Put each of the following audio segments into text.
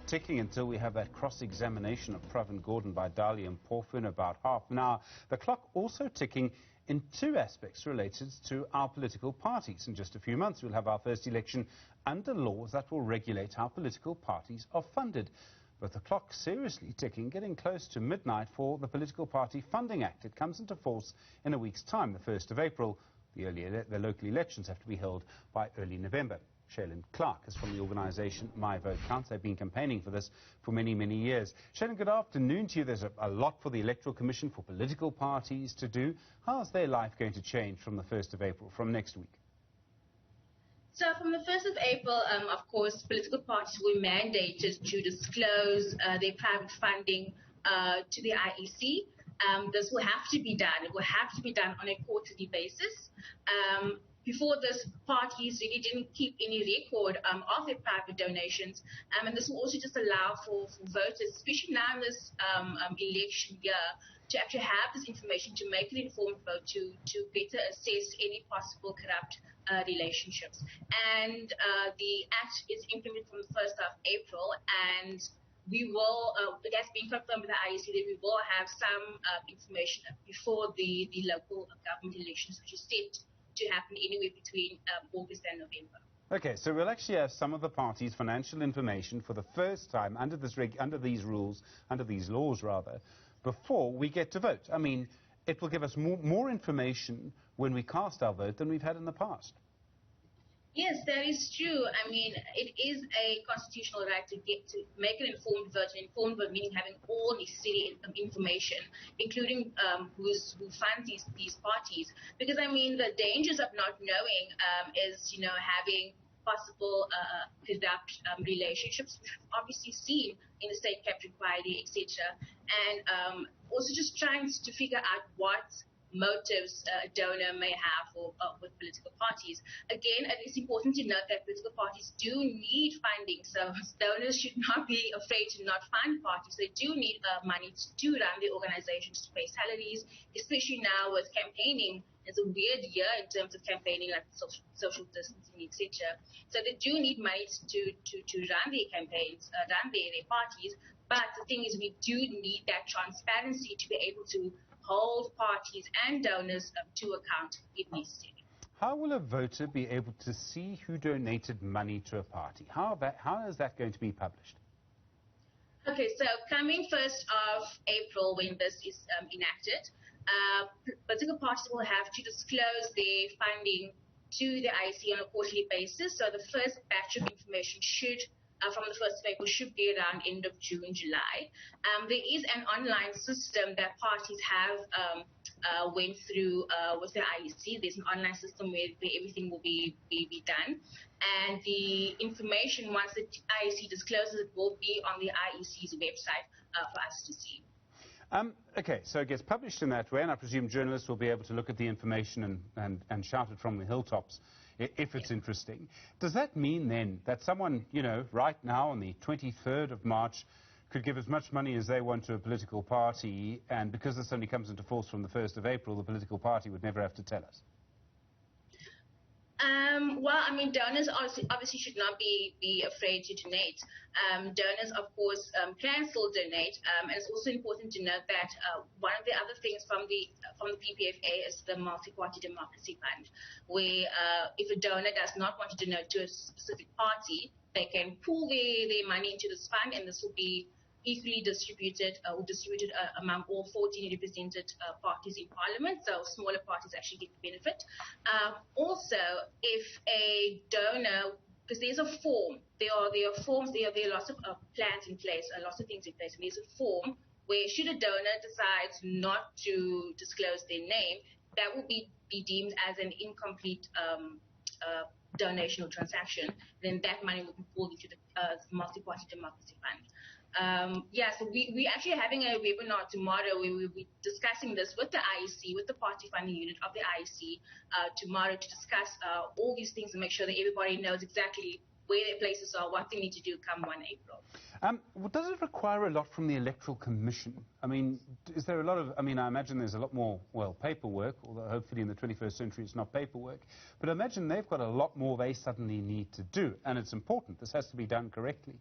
ticking until we have that cross-examination of Pravin Gordhan by Dali and Porfu in about half an hour. The clock also ticking in two aspects related to our political parties. In just a few months, we'll have our first election under laws that will regulate how political parties are funded. But the clock's seriously ticking, getting close to midnight for the Political Party Funding Act. It comes into force in a week's time, the 1st of April. The local elections have to be held by early November. Sheilan Clarke is from the organisation My Vote Counts. They've been campaigning for this for many, many years. Sheilan, good afternoon to you. There's a lot for the Electoral Commission, for political parties to do. How's their life going to change from the 1st of April, from next week? So from the 1st of April, of course, political parties were mandated to disclose their private funding to the IEC. This will have to be done. It will have to be done on a quarterly basis. Before this, parties really didn't keep any record of their private donations, and this will also just allow for voters, especially now in this election year, to actually have this information to make an informed vote, to better assess any possible corrupt relationships. And the Act is implemented from the 1st of April, and we will, it has been confirmed with the IEC that we will have some information before the local government elections, which is set to happen anywhere between August and November. Okay, so we'll actually have some of the parties' financial information for the first time under these rules, under these laws rather, before we get to vote. I mean, it will give us more information when we cast our vote than we've had in the past. Yes, that is true. I mean, it is a constitutional right to make an informed vote. An informed vote meaning having all necessary information, including who funds these parties. Because I mean, the dangers of not knowing is, having possible corrupt relationships, which we've obviously seen in the state captured party, etc. And also just trying to figure out what motives a donor may have with political parties. Again, it is important to note that political parties do need funding, so donors should not be afraid to not fund parties. They do need money to run their organizations, to pay salaries, especially now with campaigning. It's a weird year in terms of campaigning, like social distancing, etc. So they do need money to run their campaigns, run their parties. But the thing is, we do need that transparency to be able to hold parties and donors to account if necessary. How will a voter be able to see who donated money to a party? How is that going to be published? Okay, so coming 1st of April, when this is enacted, political parties will have to disclose their funding to the IEC on a quarterly basis. So the first batch of information should from the 1st of April should be around end of June, July. There is an online system that parties have went through with the IEC. There's an online system where everything will be done. And the information, once the IEC discloses it, will be on the IEC's website for us to see. Okay, so it gets published in that way, and I presume journalists will be able to look at the information and shout it from the hilltops if it's interesting. Does that mean then that someone, right now on the 23rd of March could give as much money as they want to a political party, and because this only comes into force from the 1st of April, the political party would never have to tell us? Well, I mean, donors obviously should not be afraid to donate. Donors, of course, can still donate. And it's also important to note that one of the other things from the PPFA is the Multi-Party Democracy Fund, where if a donor does not want to donate to a specific party, they can pool their money into this fund, and this will be equally distributed among all 14 represented parties in Parliament, so smaller parties actually get the benefit. Also, if a donor, because there's a form, there are forms, there are lots of plans in place, lots of things in place, and there's a form where should a donor decide not to disclose their name, that will be deemed as an incomplete donation or transaction, then that money will be pulled into the Multi-Party Democracy Fund. So we're actually having a webinar tomorrow where we'll be discussing this with the IEC, with the party funding unit of the IEC tomorrow, to discuss all these things and make sure that everybody knows exactly where their places are, what they need to do come 1 April. Does it require a lot from the Electoral Commission? I mean, is there a lot of, I imagine there's a lot more, paperwork, although hopefully in the 21st century it's not paperwork, but I imagine they've got a lot more they suddenly need to do, and it's important. This has to be done correctly.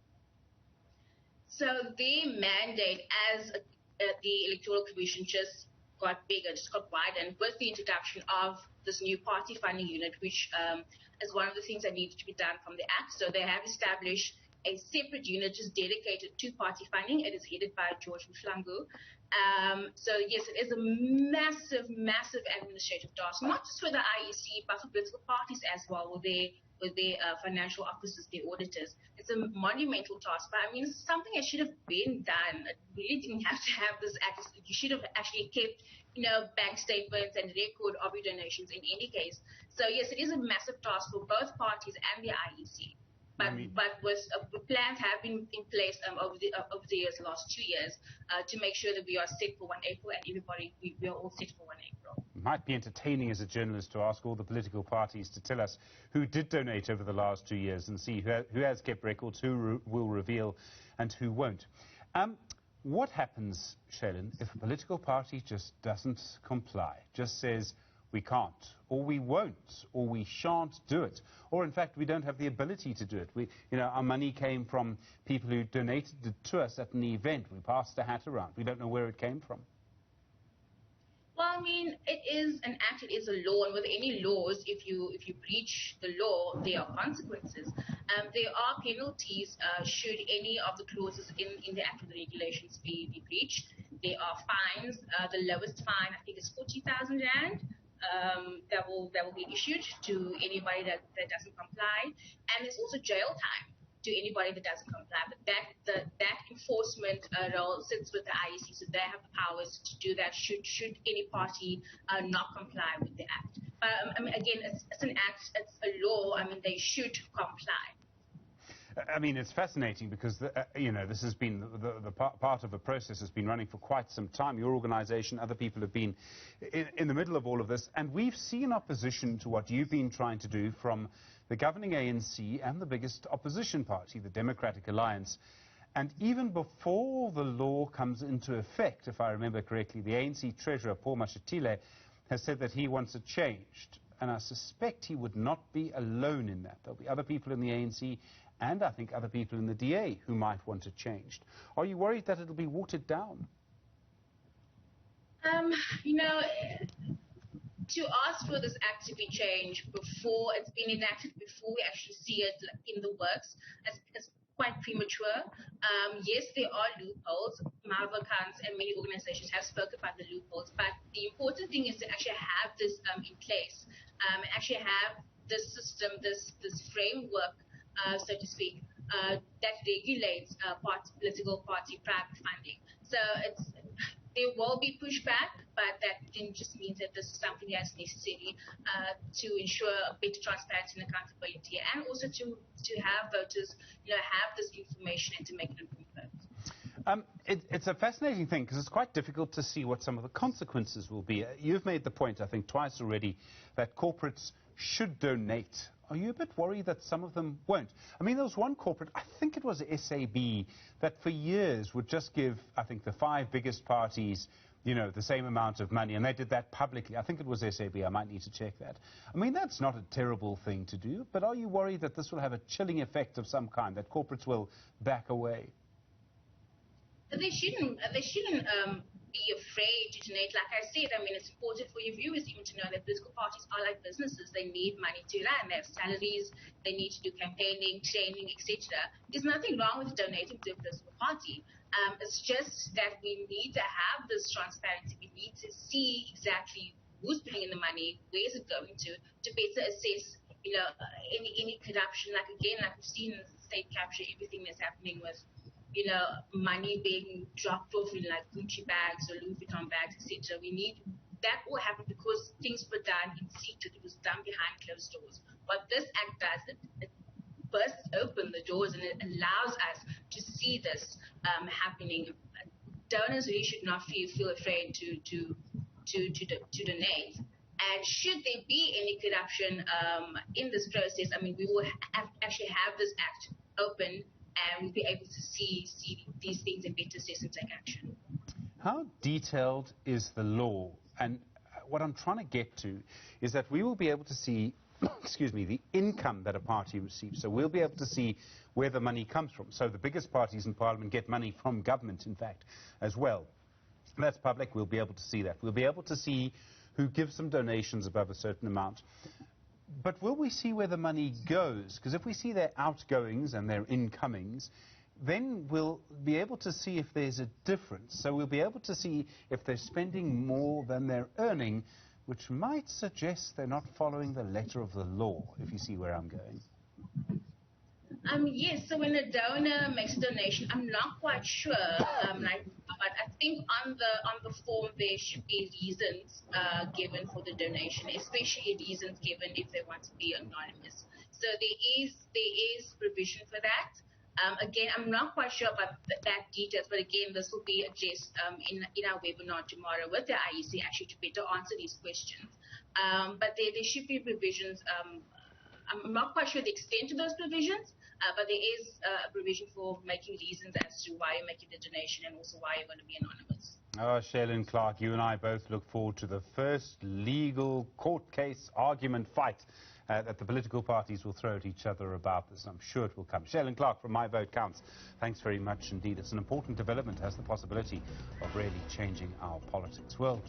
So their mandate as the Electoral Commission just got bigger, just got wider, and with the introduction of this new party funding unit, which is one of the things that needed to be done from the Act. So they have established a separate unit just dedicated to party funding. It is headed by George Mhlangu. So yes, it is a massive, massive administrative task, not just for the IEC, but for political parties as well, with their financial officers, their auditors. It's a monumental task, but I mean, it's something that should have been done. It really didn't have to have this act. You should have actually kept, bank statements and record of your donations in any case. So yes, it is a massive task for both parties and the IEC. But plans have been in place over the years, the last 2 years, to make sure that we are set for 1 April, and everybody, we are all set for 1 April. It might be entertaining as a journalist to ask all the political parties to tell us who did donate over the last 2 years and see who has kept records, who will reveal and who won't. What happens, Sheilan, if a political party just doesn't comply, just says we can't, or we won't, or we shan't do it, or in fact we don't have the ability to do it? Our money came from people who donated it to us at an event. We passed a hat around. We don't know where it came from. Well, I mean, it is an act, it is a law, and with any laws, if you breach the law, there are consequences. There are penalties should any of the clauses in the act or the regulations be breached. There are fines. The lowest fine, I think, is 40,000 rand. That will be issued to anybody that doesn't comply, and there's also jail time to anybody that doesn't comply. But that enforcement role sits with the IEC, so they have the powers to do that should any party not comply with the act. But I mean, again, it's an act, it's a law. I mean, they should comply. I mean, it's fascinating because, this has been the part of a process has been running for quite some time. Your organisation, other people have been in the middle of all of this, and we've seen opposition to what you've been trying to do from the governing ANC and the biggest opposition party, the Democratic Alliance. And even before the law comes into effect, if I remember correctly, the ANC Treasurer, Paul Mashatile, has said that he wants it changed. And I suspect he would not be alone in that. There'll be other people in the ANC and I think other people in the DA who might want it changed. Are you worried that it'll be watered down? To ask for this act to be changed before it's been enacted, before we actually see it in the works, is quite premature. Yes, there are loopholes. Mavakans and many organizations have spoken about the loopholes, but the important thing is to actually have this in place, actually have this system, this framework, so to speak, that regulates political party private funding. So there will be pushback, but that then just means that this is something that's necessary to ensure a better transparency and accountability, and also to have voters, have this information and to make an improvement. It's a fascinating thing because it's quite difficult to see what some of the consequences will be. You've made the point, I think, twice already, that corporates should donate. Are you a bit worried that some of them won't? I mean, there was one corporate, I think it was SAB, that for years would just give, I think, the 5 biggest parties, the same amount of money, and they did that publicly. I think it was SAB. I might need to check that. I mean, that's not a terrible thing to do, but are you worried that this will have a chilling effect of some kind, that corporates will back away? They shouldn't be afraid to donate. Like I said, I mean, it's important for your viewers even to know that political parties are like businesses. They need money to run. They have salaries. They need to do campaigning, training, etc. There's nothing wrong with donating to a political party. It's just that we need to have this transparency. We need to see exactly who's bringing the money, where is it going to better assess, any corruption. Like again, like we've seen in state capture, everything that's happening with money being dropped off in like Gucci bags or Louis Vuitton bags, etc. We need that will happen because things were done in secret. It was done behind closed doors. What this act does, it bursts open the doors and it allows us to see this happening. Donors really should not feel afraid to donate. And should there be any corruption in this process, I mean, we will actually have this act open, and we'll be able to see these things and better assess and take action. How detailed is the law? And what I'm trying to get to is that we will be able to see, excuse me, the income that a party receives. So we'll be able to see where the money comes from. So the biggest parties in Parliament get money from government, in fact, as well. That's public. We'll be able to see that. We'll be able to see who gives some donations above a certain amount. But will we see where the money goes? Because if we see their outgoings and their incomings, then we'll be able to see if there's a difference. So we'll be able to see if they're spending more than they're earning, which might suggest they're not following the letter of the law, if you see where I'm going. Yes, so when a donor makes a donation, I'm not quite sure, but I think on the form there should be reasons given for the donation, especially reasons given if they want to be anonymous. So there is provision for that. Again, I'm not quite sure about that details, but again, this will be addressed in our webinar tomorrow with the IEC actually to better answer these questions. But there should be provisions. I'm not quite sure the extent of those provisions, but there is a provision for making reasons as to why you're making the donation and also why you're going to be anonymous. Oh, Sheilan Clarke, you and I both look forward to the first legal court case argument fight that the political parties will throw at each other about this. I'm sure it will come. Sheilan Clarke from My Vote Counts. Thanks very much indeed. It's an important development, has the possibility of really changing our politics. Well.